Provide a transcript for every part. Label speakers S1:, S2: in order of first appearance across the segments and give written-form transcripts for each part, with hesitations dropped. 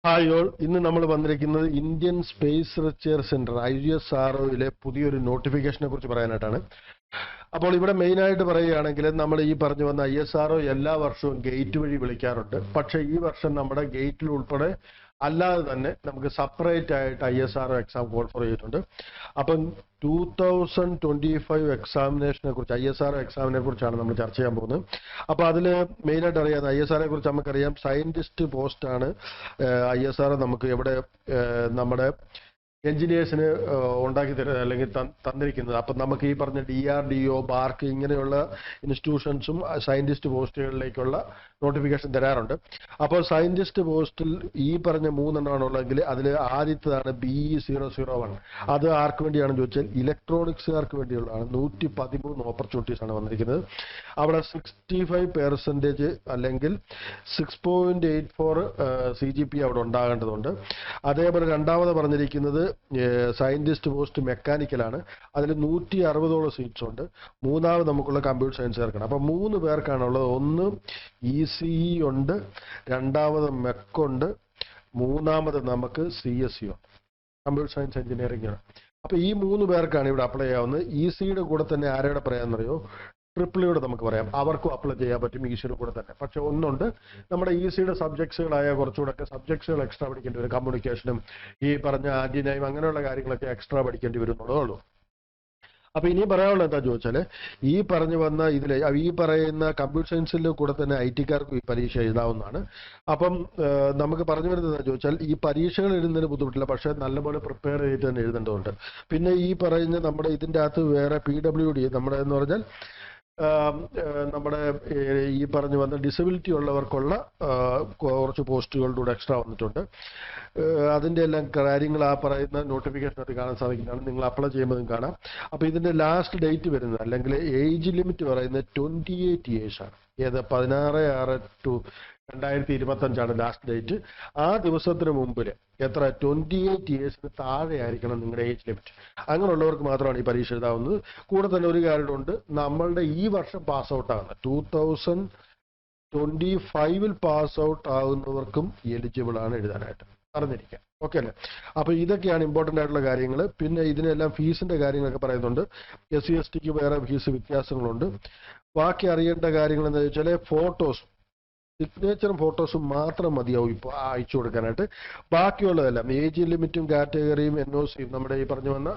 S1: Hi all, ഇന്ന് നമ്മൾ വന്നിരിക്കുന്നത് ഇന്ത്യൻ സ്പേസ് റിസർച്ച് സെന്റർ ISROയിലെ പുതിയൊരു നോട്ടിഫിക്കേഷനെ കുറിച്ച് പറയാനായിട്ടാണ്. അപ്പോൾ ഇവിടെ മെയിനായിട്ട് പറയുകയാണെങ്കിൽ നമ്മൾ ഈ പറഞ്ഞു വന്ന ISRO എല്ലാ വർഷവും ഗേറ്റ് വഴി വിളിക്കാറുണ്ട്. പക്ഷേ ഈ വർഷം നമ്മുടെ ഗേറ്റിൽ ഉൾപ്പെടെ അല്ലാതെ തന്നെ നമുക്ക് സെപ്പറേറ്റ് ആയിട്ട് ISRO എക്സാം കോൾഫർ ചെയ്തിട്ടുണ്ട്. അപ്പം 2025 എക്സാമിനേഷനെ കുറിച്ച് ISRO എക്സാമിനെ കുറിച്ചാണ് നമ്മൾ ചർച്ച ചെയ്യാൻ പോകുന്നത്. അപ്പോൾ അതിൽ മെയിനായിട്ട് അറിയാം, ISROയെ കുറിച്ച് നമുക്കറിയാം സയന്റിസ്റ്റ് പോസ്റ്റാണ് ISRO നമുക്ക് എവിടെ നമ്മുടെ എഞ്ചിനീയേഴ്സിന് ഉണ്ടാക്കി തരുന്നത് അല്ലെങ്കിൽ തന്നിരിക്കുന്നത്. അപ്പം നമുക്ക് ഈ പറഞ്ഞ DRDO, ബാർക്ക് ഇങ്ങനെയുള്ള ഇൻസ്റ്റിറ്റ്യൂഷൻസും സയന്റിസ്റ്റ് പോസ്റ്റുകളിലേക്കുള്ള നോട്ടിഫിക്കേഷൻ തരാറുണ്ട്. അപ്പോൾ സയന്റിസ്റ്റ് പോസ്റ്റിൽ ഈ പറഞ്ഞ 3 എണ്ണമാണുള്ളതെങ്കിൽ അതിൽ ആദ്യത്തേതാണ് BE001. അത് ആർക്ക് വേണ്ടിയാണെന്ന് ചോദിച്ചാൽ ഇലക്ട്രോണിക്സുകാർക്ക് വേണ്ടിയുള്ളതാണ്. 113 ഓപ്പർച്യൂണിറ്റീസ് ആണ് വന്നിരിക്കുന്നത്. അവിടെ 65% അല്ലെങ്കിൽ 6.84 CGP അവിടെ ഉണ്ടാകേണ്ടതുണ്ട്. അതേപോലെ രണ്ടാമത് പറഞ്ഞിരിക്കുന്നത് സയന്റിസ്റ്റ് പോസ്റ്റ് മെക്കാനിക്കലാണ്. അതിൽ 160ഓളം സീറ്റ്സ് ഉണ്ട്. മൂന്നാമത് നമുക്കുള്ള കമ്പ്യൂട്ടർ സയൻസ് ചേർക്കണം. അപ്പം 3 പേർക്കാണുള്ളത്. ഒന്ന് ECE ഉണ്ട്, രണ്ടാമത് മെക്ക് ഉണ്ട്, മൂന്നാമത് നമുക്ക് CSE ഉണ്ട്, കമ്പ്യൂട്ടർ സയൻസ് എഞ്ചിനീയറിംഗ് ആണ്. അപ്പൊ ഈ 3 പേർക്കാണ് ഇവിടെ അപ്ലൈ ചെയ്യാവുന്നത്. ECയുടെ കൂടെ തന്നെ ആരോടെ പറയാമെന്നറിയോ? ട്രിപ്പിളിയോട് നമുക്ക് പറയാം, അവർക്കും അപ്ലൈ ചെയ്യാൻ പറ്റും ECയുടെ കൂടെ തന്നെ. പക്ഷെ ഒന്നുണ്ട്, നമ്മുടെ ECയുടെ സബ്ജക്ട്സുകളായ കുറച്ചുകൂടെ സബ്ജക്ട്സുകൾ എക്സ്ട്രാ പഠിക്കേണ്ടി വരും. കമ്മ്യൂണിക്കേഷനും ഈ പറഞ്ഞ ആന്റിനയും അങ്ങനെയുള്ള കാര്യങ്ങളൊക്കെ എക്സ്ട്രാ പഠിക്കേണ്ടി വരുന്നുള്ളതേ ഉള്ളൂ. അപ്പൊ ഇനി പറയാനുള്ളത് എന്താ ചോദിച്ചാൽ, ഈ പറഞ്ഞു വന്ന ഇതിലെ ഈ പറയുന്ന കമ്പ്യൂട്ടർ സയൻസിന്റെ കൂടെ തന്നെ IT-കാർക്കും ഈ പരീക്ഷ എഴുതാവുന്നതാണ്. അപ്പം നമുക്ക് പറഞ്ഞു വരുന്നത് എന്താ ചോദിച്ചാൽ, ഈ പരീക്ഷകൾ എഴുതുന്നതിന് ബുദ്ധിമുട്ടില്ല, പക്ഷെ നല്ലപോലെ പ്രിപ്പയർ ചെയ്തിട്ട് തന്നെ എഴുതേണ്ടതുണ്ട്. പിന്നെ ഈ പറയുന്ന നമ്മുടെ ഇതിൻ്റെ അകത്ത് വേറെ PWD നമ്മുടെ എന്ന് പറഞ്ഞാൽ നമ്മുടെ ഈ പറഞ്ഞു വന്ന ഡിസബിലിറ്റി ഉള്ളവർക്കുള്ള കുറച്ച് പോസ്റ്റുകളുടെ കൂടെ എക്സ്ട്രാ വന്നിട്ടുണ്ട്. അതിൻ്റെ എല്ലാം കാര്യങ്ങൾ ആ പറയുന്ന നോട്ടിഫിക്കേഷനകത്ത് കാണാൻ സാധിക്കുന്നതാണ്. നിങ്ങൾ അപ്ലൈ ചെയ്യുമ്പോൾ കാണാം. അപ്പോൾ ഇതിൻ്റെ ലാസ്റ്റ് ഡേറ്റ് വരുന്നത് അല്ലെങ്കിൽ ഏജ് ലിമിറ്റ് പറയുന്നത് 28 ഇയേഴ്സ് ആണ്. ഏത് 16/6/2025 ലാസ്റ്റ് ഡേറ്റ്. ആ ദിവസത്തിന് മുമ്പിൽ എത്ര 28 ഇയേഴ്സിന് താഴെ ആയിരിക്കണം നിങ്ങളുടെ ഏജ് ലിമിറ്റ്. അങ്ങനെയുള്ളവർക്ക് മാത്രമാണ് ഈ പരീക്ഷ എഴുതാവുന്നത്. കൂടെ തന്നെ ഒരു കാര്യമുണ്ട്, നമ്മളുടെ ഈ വർഷം പാസ് ഔട്ട് ആകുന്ന 2025 പാസ് ഔട്ട് ആകുന്നവർക്കും എലിജിബിൾ ആണ് എഴുതാനായിട്ട്, അറിഞ്ഞിരിക്കാം. ഓക്കെ അല്ലേ? അപ്പൊ ഇതൊക്കെയാണ് ഇമ്പോർട്ടൻ്റ് ആയിട്ടുള്ള കാര്യങ്ങൾ. പിന്നെ ഇതിനെല്ലാം ഫീസിന്റെ കാര്യങ്ങളൊക്കെ പറയുന്നുണ്ട്. SC STക്ക് വേറെ ഫീസ് വ്യത്യാസങ്ങളുണ്ട്. ബാക്കി അറിയേണ്ട കാര്യങ്ങൾ എന്താ വെച്ചാൽ, ഫോട്ടോസ്, സിഗ്നേച്ചറും ഫോട്ടോസും മാത്രം മതിയാവും ഇപ്പോൾ അയച്ചു കൊടുക്കാനായിട്ട്. ബാക്കിയുള്ളതെല്ലാം ഏജ് ലിമിറ്റും കാറ്റഗറിയും NOCയും നമ്മുടെ ഈ പറഞ്ഞു വന്ന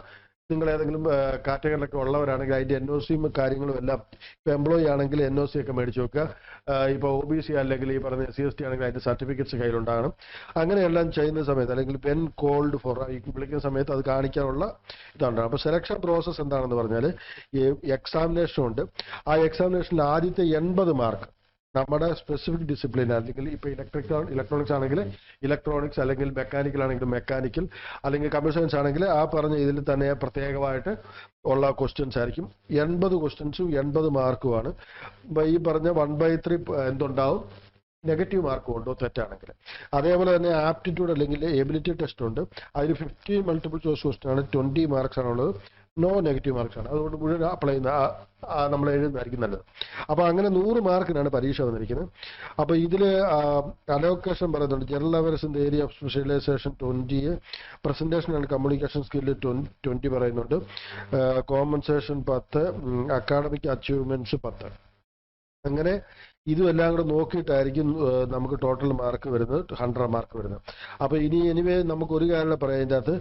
S1: നിങ്ങൾ ഏതെങ്കിലും കാറ്റഗറിയിലൊക്കെ ഉള്ളവരാണെങ്കിൽ അതിൻ്റെ NOCയും കാര്യങ്ങളും എല്ലാം, ഇപ്പോൾ എംപ്ലോയി ആണെങ്കിൽ NOC ഒക്കെ മേടിച്ച് വെക്കുക. ഇപ്പോൾ OBC അല്ലെങ്കിൽ ഈ പറഞ്ഞ SC ST ആണെങ്കിൽ അതിൻ്റെ സർട്ടിഫിക്കറ്റ്സ് കയ്യിലുണ്ടാകണം. അങ്ങനെയെല്ലാം ചെയ്യുന്ന സമയത്ത് അല്ലെങ്കിൽ വെൻ കോൾഡ് ഫോർ വിളിക്കുന്ന സമയത്ത് അത് കാണിക്കാനുള്ള ഇതുണ്ടാകും. അപ്പോൾ സെലക്ഷൻ പ്രോസസ്സ് എന്താണെന്ന് പറഞ്ഞാൽ, എക്സാമിനേഷൻ ഉണ്ട്. ആ എക്സാമിനേഷനിൽ ആദ്യത്തെ 80 മാർക്ക് നമ്മുടെ സ്പെസിഫിക് ഡിസിപ്ലിൻ, അല്ലെങ്കിൽ ഇപ്പോൾ ഇലക്ട്രോണിക്സ് ആണെങ്കിൽ ഇലക്ട്രോണിക്സ്, അല്ലെങ്കിൽ മെക്കാനിക്കൽ ആണെങ്കിൽ മെക്കാനിക്കൽ, അല്ലെങ്കിൽ കമ്പ്യൂട്ടർ സയൻസ് ആണെങ്കിൽ ആ പറഞ്ഞ ഇതിൽ തന്നെ പ്രത്യേകമായിട്ട് ഉള്ള ക്വസ്റ്റ്യൻസ് ആയിരിക്കും. 80 ക്വസ്റ്റ്യൻസും 80 മാർക്കുമാണ്. ഈ പറഞ്ഞ 1/3 എന്തുണ്ടാവും, നെഗറ്റീവ് മാർക്കും ഉണ്ടോ തെറ്റാണെങ്കിൽ. അതേപോലെ തന്നെ ആപ്റ്റിറ്റ്യൂഡ് അല്ലെങ്കിൽ എബിലിറ്റി ടെസ്റ്റ് ഉണ്ട്. അതിൽ 50 മൾട്ടിപ്പിൾ ചോയ്സ് ക്വസ്റ്റ്യൻ ആണ്, 20 മാർക്സ് ആണുള്ളത്. നോ നെഗറ്റീവ് മാർക്സ് ആണ്. അതുകൊണ്ട് മുഴുവൻ അപ്ലൈ ചെയ്യുന്ന നമ്മൾ എഴുതുന്നതായിരിക്കും നല്ലത്. അപ്പോൾ അങ്ങനെ 100 മാർക്കിനാണ് പരീക്ഷ വന്നിരിക്കുന്നത്. അപ്പോൾ ഇതിൽ അലോക്കേഷൻ പറയുന്നുണ്ട്. General hours in the area of specialisation 20, presentation and communication skill 20 പറയുന്നുണ്ട്, കോമ്പൻസേഷൻ 10, അക്കാഡമിക് അച്ചീവ്മെന്റ്സ് 10. അങ്ങനെ ഇതും എല്ലാം കൂടെ നോക്കിയിട്ടായിരിക്കും നമുക്ക് ടോട്ടൽ മാർക്ക് വരുന്നത്, 100 മാർക്ക് വരുന്നത്. അപ്പോൾ ഇനി എനിവേ നമുക്ക് ഒരു കാര്യം പറയാം, ഇതിൻ്റെ അകത്ത്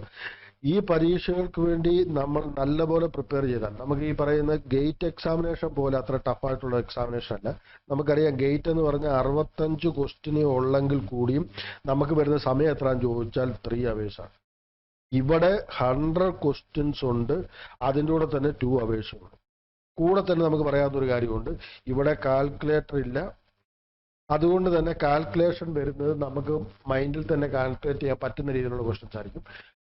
S1: ഈ പരീക്ഷകൾക്ക് വേണ്ടി നമ്മൾ നല്ലപോലെ പ്രിപ്പയർ ചെയ്താൽ നമുക്ക് ഈ പറയുന്ന ഗേറ്റ് എക്സാമിനേഷൻ പോലെ അത്ര ടഫായിട്ടുള്ള എക്സാമിനേഷൻ അല്ല. നമുക്കറിയാം ഗേറ്റ് എന്ന് പറഞ്ഞാൽ 65 ക്വസ്റ്റ്യനെ ഉള്ളെങ്കിൽ കൂടിയും നമുക്ക് വരുന്ന സമയം എത്രയാണെന്ന് ചോദിച്ചാൽ 3 hours ആണ്. ഇവിടെ 100 ക്വസ്റ്റ്യൻസ് ഉണ്ട്, അതിൻ്റെ കൂടെ തന്നെ 2 hours ഉണ്ട്. കൂടെ തന്നെ നമുക്ക് പറയാവുന്നൊരു കാര്യമുണ്ട്, ഇവിടെ കാൽക്കുലേറ്റർ ഇല്ല. അതുകൊണ്ട് തന്നെ കാൽക്കുലേഷൻ വരുന്നത് നമുക്ക് മൈൻഡിൽ തന്നെ കാൽക്കുലേറ്റ് ചെയ്യാൻ പറ്റുന്ന രീതിയിലുള്ള ക്വസ്റ്റ്യൻസ് ആയിരിക്കും.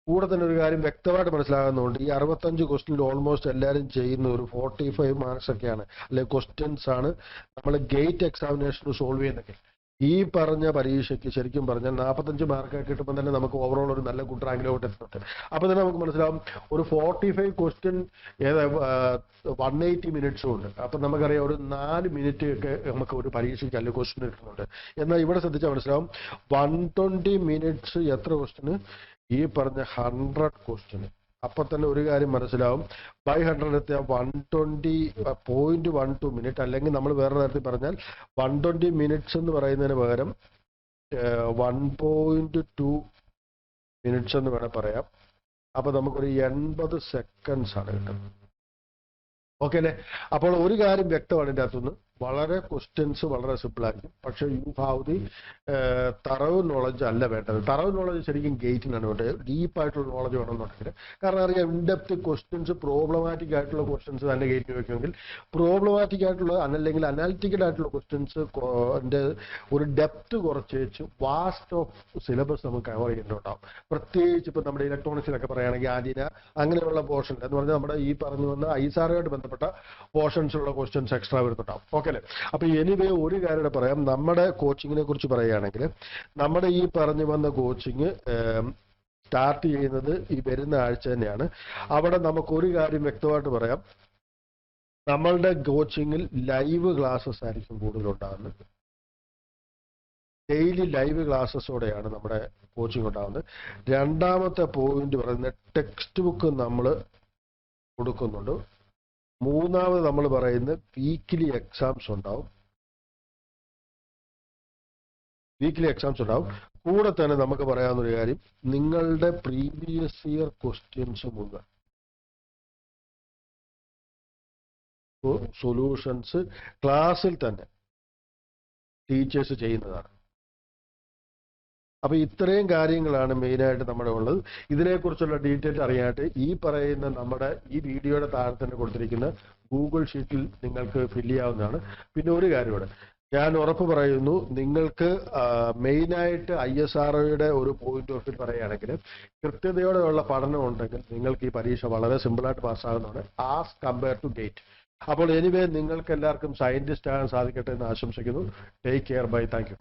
S1: കൂടെ തന്നെ ഒരു കാര്യം വ്യക്തമായിട്ട് മനസ്സിലാകുന്നുണ്ട്, ഈ 65 ക്വസ്റ്റ്യനിൽ ഓൾമോസ്റ്റ് എല്ലാവരും ചെയ്യുന്ന ഒരു 45 മാർക്സ് ഒക്കെയാണ്, അല്ലെങ്കിൽ ക്വസ്റ്റ്യൻസ് ആണ് നമ്മൾ ഗേറ്റ് എക്സാമിനേഷന് സോൾവ് ചെയ്യുന്നതൊക്കെ. ഈ പറഞ്ഞ പരീക്ഷയ്ക്ക് ശരിക്കും പറഞ്ഞാൽ 45 മാർക്ക് കിട്ടുമ്പോൾ തന്നെ നമുക്ക് ഓവറോൾ ഒരു നല്ല ഗുഡ് റാങ്കിലോട്ട് എത്തുന്നുണ്ട്. അപ്പോൾ തന്നെ നമുക്ക് മനസ്സിലാവും ഒരു 45 ക്വസ്റ്റ്യൻ 180 മിനിറ്റ്സും ഉണ്ട്. അപ്പം നമുക്കറിയാം ഒരു 4 മിനിറ്റ് ഒക്കെ നമുക്ക് ഒരു പരീക്ഷയ്ക്ക് അല്ലെങ്കിൽ ക്വസ്റ്റ്യൻ കിട്ടുന്നുണ്ട്. എന്നാൽ ഇവിടെ ശ്രദ്ധിച്ചാൽ മനസ്സിലാവും 120 മിനിറ്റ്സ് എത്ര ക്വസ്റ്റ്യന്, ഈ പറഞ്ഞ 100 ക്വസ്റ്റ്യന്. അപ്പൊ തന്നെ ഒരു കാര്യം മനസ്സിലാവും, ബൈ 100 എത്തിയ 120.12 മിനിറ്റ്, അല്ലെങ്കിൽ നമ്മൾ വേറെ തരത്തിൽ പറഞ്ഞാൽ 120 മിനിറ്റ്സ് എന്ന് പറയുന്നതിന് പകരം 1.2 മിനിറ്റ്സ് എന്ന് വേണേൽ പറയാം. അപ്പൊ നമുക്കൊരു 80 സെക്കൻഡ്സ് ആണ് കിട്ടുന്നത്. ഓക്കെ അല്ലേ? അപ്പോൾ ഒരു കാര്യം വ്യക്തമാണ് ഇതിൻ്റെ അകത്തുനിന്ന്, വളരെ ക്വസ്റ്റ്യൻസ് വളരെ സിമ്പിൾ ആയിരിക്കും, പക്ഷെ യു ഹാവ് ദി തറവ് നോളജ് അല്ല വേണ്ടത്. തറവ് നോളജ് ശരിക്കും ഗേറ്റിനാണ് വേണ്ടത്, ഡീപ്പായിട്ടുള്ള നോളജ് വേണമെന്നുണ്ടെങ്കിൽ. കാരണം അറിയാം, ഇൻഡെപ്ത് ക്വസ്റ്റ്യൻസ്, പ്രോബ്ലമാറ്റിക് ആയിട്ടുള്ള ക്വസ്റ്റ്യൻസ് തന്നെ ഗേറ്റിന് വെക്കുമെങ്കിൽ, പ്രോബ്ലമാറ്റിക് ആയിട്ടുള്ള അല്ലെങ്കിൽ അനാലിറ്റിക്കൽ ആയിട്ടുള്ള ക്വസ്റ്റ്യൻസ് ഒരു ഡെപ്ത് കുറച്ച് വെച്ച് വാസ്റ്റ് ഓഫ് സിലബസ് നമുക്ക് കവർ ചെയ്യേണ്ടതുണ്ടാവും. പ്രത്യേകിച്ച് ഇപ്പം നമ്മുടെ ഇലക്ട്രോണിക്സിലൊക്കെ പറയുകയാണെങ്കിൽ ആന്റിന അങ്ങനെയുള്ള പോർഷൻ എന്ന് പറഞ്ഞാൽ നമ്മുടെ ഈ പറഞ്ഞു വന്ന ഐസാറുമായിട്ട് ബന്ധപ്പെട്ട പോർഷൻസിലുള്ള ക്വസ്റ്റ്യൻസ് എക്സ്ട്രാ വരുന്നുണ്ടാവും. ഓക്കെ അല്ലേ? അപ്പൊ എനിവേ ഒരു കാര്യം പറയാം, നമ്മുടെ കോച്ചിങ്ങിനെ കുറിച്ച് പറയുകയാണെങ്കിൽ നമ്മുടെ ഈ പറഞ്ഞു വന്ന കോച്ചിങ് സ്റ്റാർട്ട് ചെയ്യുന്നത് ഈ വരുന്ന ആഴ്ച തന്നെയാണ്. അവിടെ നമുക്കൊരു കാര്യം വ്യക്തമായിട്ട് പറയാം, നമ്മളുടെ കോച്ചിങ്ങിൽ ലൈവ് ക്ലാസ്സസ് ആയിരിക്കും കൂടുതലുണ്ടാകുന്നത്. ഡെയിലി ലൈവ് ക്ലാസ്സസോടെയാണ് നമ്മുടെ കോച്ചിങ് ഉണ്ടാകുന്നത്. രണ്ടാമത്തെ പോയിന്റ് പറയുന്നത് ടെക്സ്റ്റ് ബുക്ക് നമ്മൾ കൊടുക്കുന്നുണ്ട്. മൂന്നാമത് നമ്മൾ പറയുന്നത് വീക്കിലി എക്സാംസ് ഉണ്ടാവും. കൂടെ തന്നെ നമുക്ക് പറയാവുന്ന ഒരു കാര്യം, നിങ്ങളുടെ പ്രീവിയസ് ഇയർ ക്വസ്റ്റ്യൻസ് മുഴുവൻ സൊല്യൂഷൻസ് ക്ലാസ്സിൽ തന്നെ ടീച്ചേഴ്സ് ചെയ്യുന്നതാണ്. അപ്പൊ ഇത്രയും കാര്യങ്ങളാണ് മെയിനായിട്ട് നമ്മുടെ ഉള്ളത്. ഇതിനെക്കുറിച്ചുള്ള ഡീറ്റെയിൽ അറിയാനായിട്ട് ഈ പറയുന്ന നമ്മുടെ ഈ വീഡിയോയുടെ താഴെ തന്നെ കൊടുത്തിരിക്കുന്ന ഗൂഗിൾ ഷീറ്റിൽ നിങ്ങൾക്ക് ഫില്ല് ചെയ്യാവുന്നതാണ്. പിന്നെ ഒരു കാര്യം കൂടെ ഞാൻ ഉറപ്പ് പറയുന്നു, നിങ്ങൾക്ക് മെയിനായിട്ട് ISROയുടെ ഒരു പോയിന്റ് ഓഫ് വ്യൂ പറയുകയാണെങ്കിൽ കൃത്യതയോടെയുള്ള പഠനം ഉണ്ടെങ്കിൽ നിങ്ങൾക്ക് ഈ പരീക്ഷ വളരെ സിമ്പിളായിട്ട് പാസ്സാകുന്നതാണ് ആസ് കമ്പയർ ടു ഗേറ്റ്. അപ്പോൾ എനിവേ നിങ്ങൾക്ക് എല്ലാവർക്കും സയന്റിസ്റ്റ് ആകാൻ സാധിക്കട്ടെ എന്ന് ആശംസിക്കുന്നു. Take care, bye, thank U.